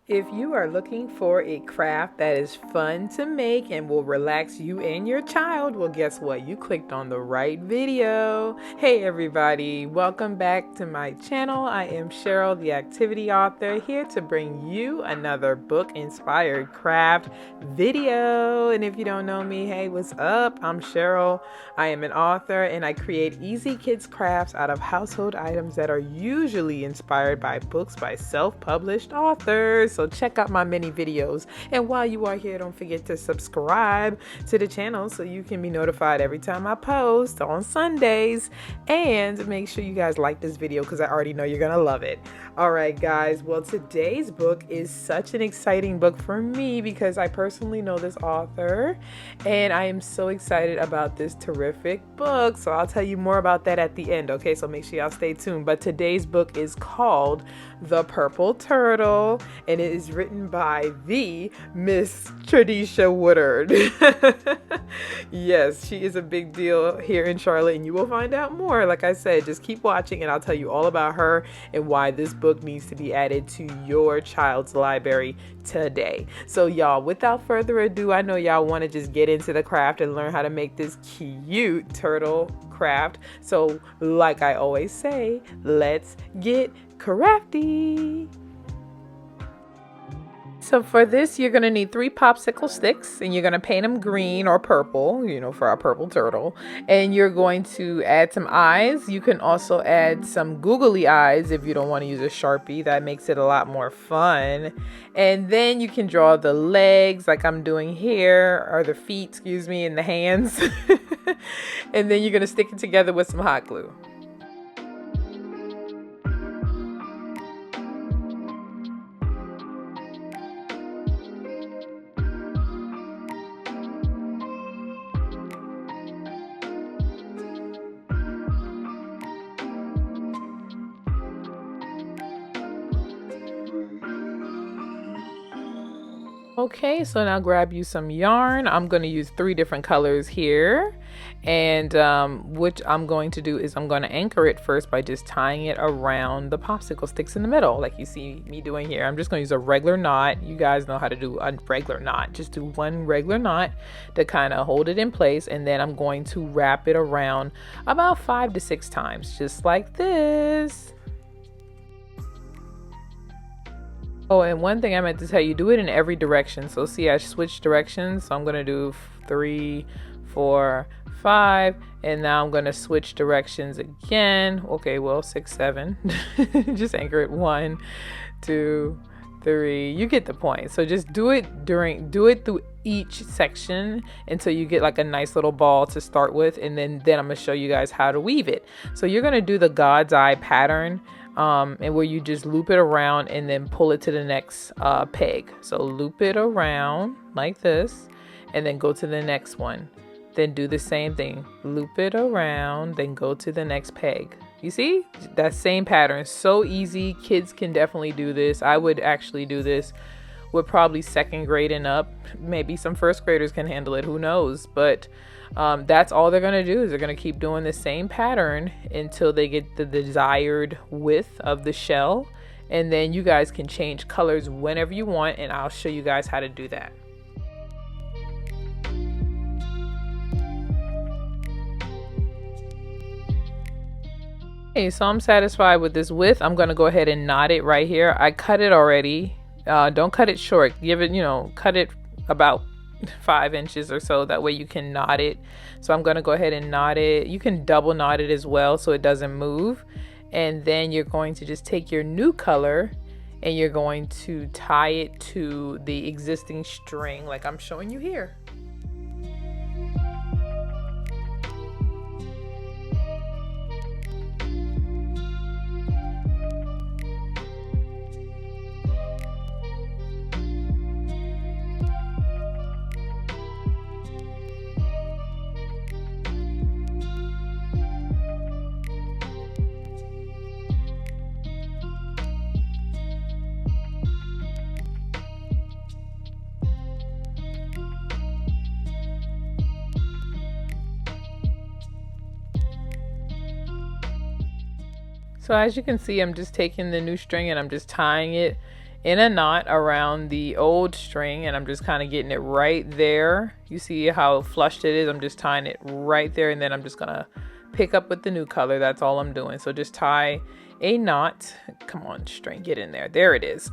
If you are looking for a craft that is fun to make and will relax you and your child, well, guess what? You clicked on the right video. Hey everybody, welcome back to my channel. I am Cheryl, the activity author, here to bring you another book-inspired craft video. And if you don't know me, hey, what's up? I'm Cheryl. I am an author and I create easy kids crafts out of household items that are usually inspired by books by self-published authors. So check out my many videos. And while you are here, don't forget to subscribe to the channel so you can be notified every time I post on Sundays. And make sure you guys like this video because I already know you're gonna love it. All right, guys. Well, today's book is such an exciting book for me because I personally know this author and I am so excited about this terrific book. So I'll tell you more about that at the end. Okay, so make sure y'all stay tuned. But today's book is called The Purple Turtle, and it is written by the Miss Tradesha Woodard. Yes, she is a big deal here in Charlotte, and you will find out more. Like I said, just keep watching and I'll tell you all about her and why this book needs to be added to your child's library today. So y'all, without further ado, I know y'all want to just get into the craft and learn how to make this cute turtle craft. So like I always say, let's get crafty. So for this, you're going to need 3 popsicle sticks, and you're going to paint them green or purple, you know, for our purple turtle. And you're going to add some eyes. You can also add some googly eyes if you don't want to use a Sharpie. That makes it a lot more fun. And then you can draw the legs like I'm doing here, or the feet, excuse me, and the hands. And then you're going to stick it together with some hot glue. Okay, so now grab you some yarn. I'm going to use 3 different colors here. And what I'm going to do is I'm going to anchor it first by just tying it around the popsicle sticks in the middle, like you see me doing here. I'm just going to use a regular knot. You guys know how to do a regular knot. Just do one regular knot to kind of hold it in place. And then I'm going to wrap it around about 5 to 6 times, just like this. Oh, and one thing I meant to tell you, do it in every direction. So see, I switched directions. So I'm going to do 3, 4, 5. And now I'm going to switch directions again. Okay, well, 6, 7. Just anchor it. 1, 2, 3. You get the point. So just do it through each section until you get like a nice little ball to start with. And then I'm going to show you guys how to weave it. So you're going to do the God's eye pattern. And where you just loop it around and then pull it to the next peg. So loop it around like this and then go to the next one. Then do the same thing. Loop it around, then go to the next peg. You see? That same pattern. So easy. Kids can definitely do this. I would actually do this with probably 2nd grade and up. Maybe some 1st graders can handle it. Who knows? But that's all they're going to do is they're going to keep doing the same pattern until they get the desired width of the shell. And then you guys can change colors whenever you want, and I'll show you guys how to do that. Okay, so I'm satisfied with this width. I'm going to go ahead and knot it right here. I cut it already. Don't cut it short. Give it, cut it about 5 inches or so. That way you can knot it. So I'm going to go ahead and knot it. You can double knot it as well so it doesn't move. And then you're going to just take your new color and you're going to tie it to the existing string like I'm showing you here. So as you can see, I'm just taking the new string and I'm just tying it in a knot around the old string, and I'm just kind of getting it right there. You see how flushed it is? I'm just tying it right there, and then I'm just gonna pick up with the new color. That's all I'm doing. So just tie a knot. Come on, string, get in there. There it is.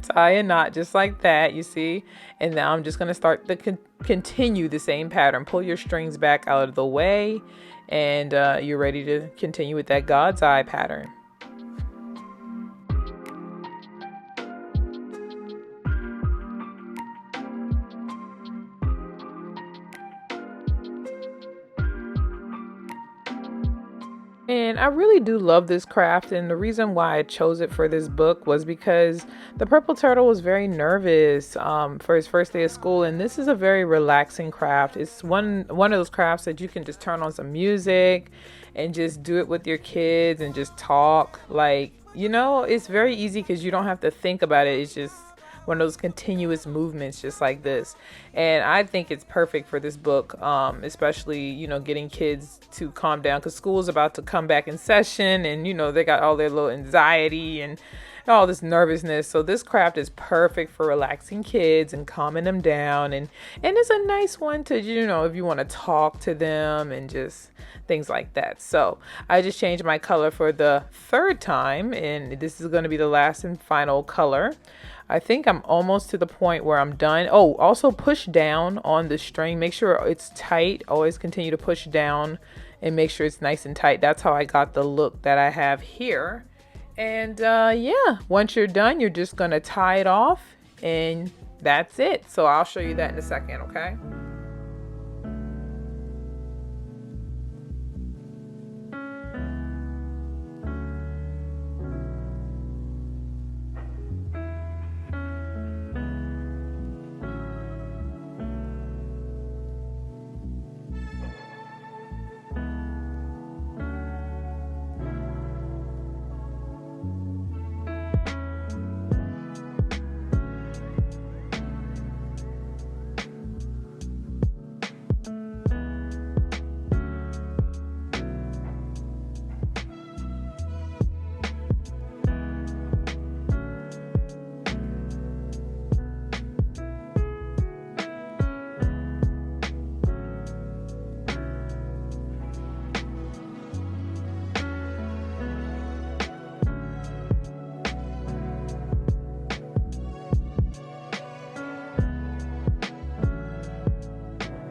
Tie a knot just like that, you see? And now I'm just gonna start to continue the same pattern. Pull your strings back out of the way, and you're ready to continue with that God's eye pattern. And I really do love this craft, and the reason why I chose it for this book was because the purple turtle was very nervous for his first day of school, and this is a very relaxing craft. It's one of those crafts that you can just turn on some music and just do it with your kids and just talk. Like, you know, it's very easy because you don't have to think about it. It's just one of those continuous movements just like this. And I think it's perfect for this book, especially, you know, getting kids to calm down because school's about to come back in session, and, you know, they got all their little anxiety and all this nervousness. So this craft is perfect for relaxing kids and calming them down. And it's a nice one to, you know, if you want to talk to them and just things like that. So I just changed my color for the third time, and this is going to be the last and final color. I think I'm almost to the point where I'm done. Oh, also push down on the string. Make sure it's tight. Always continue to push down and make sure it's nice and tight. That's how I got the look that I have here. And yeah, once you're done, you're just going to tie it off, and that's it. So I'll show you that in a second, okay?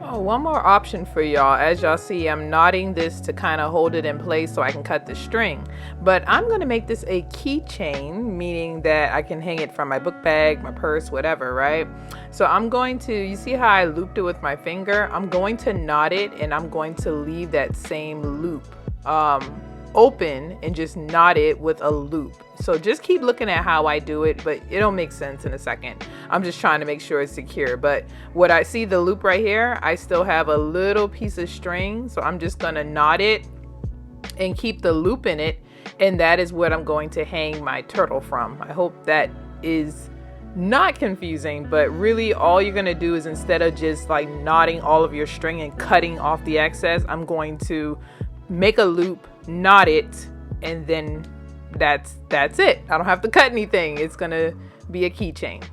Oh, one more option for y'all. As y'all see, I'm knotting this to kind of hold it in place so I can cut the string. But I'm going to make this a keychain, meaning that I can hang it from my book bag, my purse, whatever, right? So I'm going to, you see how I looped it with my finger? I'm going to knot it, and I'm going to leave that same loop open and just knot it with a loop. So just keep looking at how I do it, but it'll make sense in a second. I'm just trying to make sure it's secure. But what I see, the loop right here, I still have a little piece of string. So I'm just going to knot it and keep the loop in it. And that is what I'm going to hang my turtle from. I hope that is not confusing, but really all you're going to do is, instead of just like knotting all of your string and cutting off the excess, I'm going to make a loop, knot it, and then that's it. I don't have to cut anything. It's gonna be a keychain.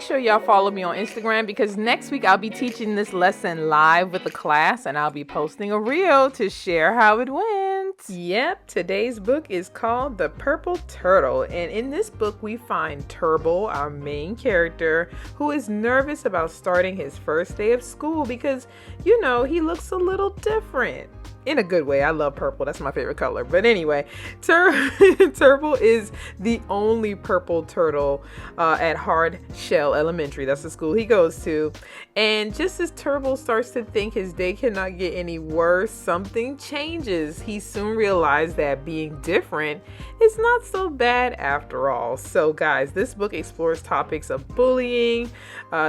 sure y'all follow me on Instagram because next week I'll be teaching this lesson live with the class and I'll be posting a reel to share how it went. Yep, today's book is called The Purple Turtle, and in this book we find Turtle, our main character, who is nervous about starting his first day of school because, you know, he looks a little different. In a good way. I love purple. That's my favorite color. But anyway, Turtle is the only purple turtle at Hard Shell Elementary. That's the school he goes to. And just as Turtle starts to think his day cannot get any worse, something changes. He soon realized that being different is not so bad after all. So guys, this book explores topics of bullying,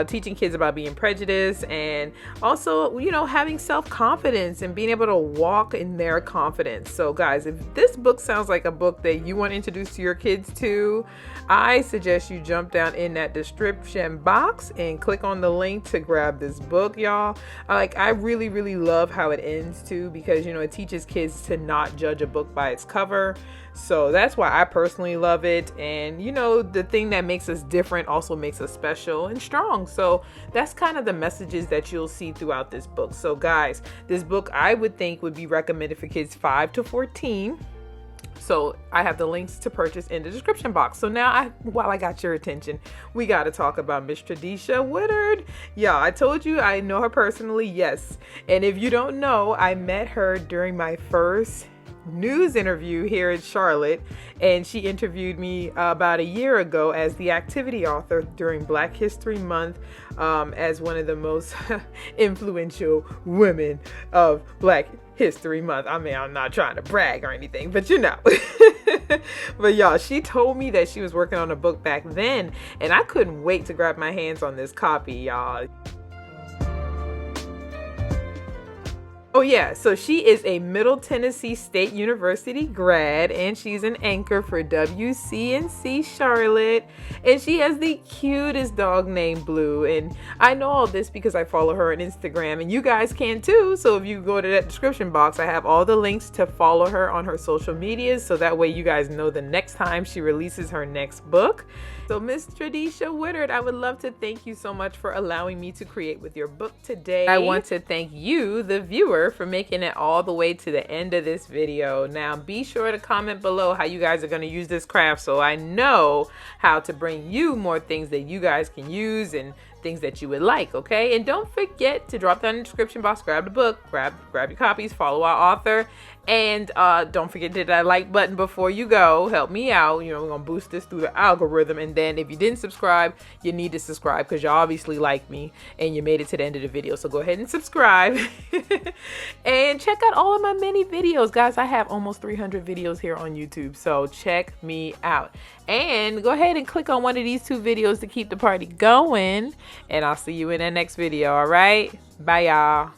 teaching kids about being prejudiced, and also, you know, having self-confidence and being able to walk in their confidence. So guys, if this book sounds like a book that you want to introduce to your kids to, I suggest you jump down in that description box and click on the link to grab this book, y'all. I really love how it ends too, because, you know, it teaches kids to not judge a book by its cover. So that's why I personally love it. And, you know, the thing that makes us different also makes us special and strong. So that's kind of the messages that you'll see throughout this book. So guys, this book I would think would be recommended for kids 5 to 14. So I have the links to purchase in the description box. So now, while I got your attention, we got to talk about Miss Tradesha Woodard. Yeah, I told you I know her personally. Yes. And if you don't know, I met her during my first news interview here in Charlotte, and she interviewed me about a year ago as the activity author during Black History Month, as one of the most influential women of Black History Month. I mean, I'm not trying to brag or anything, but you know. But y'all, she told me that she was working on a book back then, and I couldn't wait to grab my hands on this copy, y'all. Oh yeah, so she is a Middle Tennessee State University grad, and she's an anchor for WCNC Charlotte, and she has the cutest dog named Blue. And I know all this because I follow her on Instagram, and you guys can too. So if you go to that description box, I have all the links to follow her on her social medias, so that way you guys know the next time she releases her next book. So Miss Tradesha Woodard, I would love to thank you so much for allowing me to create with your book today. I want to thank you, the viewer, for making it all the way to the end of this video. Now be sure to comment below how you guys are going to use this craft so I know how to bring you more things that you guys can use and things that you would like, okay? And don't forget to drop down in the description box, grab the book, grab your copies, follow our author, and don't forget to hit that like button before you go. Help me out. You know, we're gonna boost this through the algorithm. And then if you didn't subscribe, you need to subscribe because you obviously like me and you made it to the end of the video. So go ahead and subscribe. And check out all of my many videos, guys. I have almost 300 videos here on YouTube, so check me out. And go ahead and click on one of these 2 videos to keep the party going. And I'll see you in the next video, all right? Bye, y'all.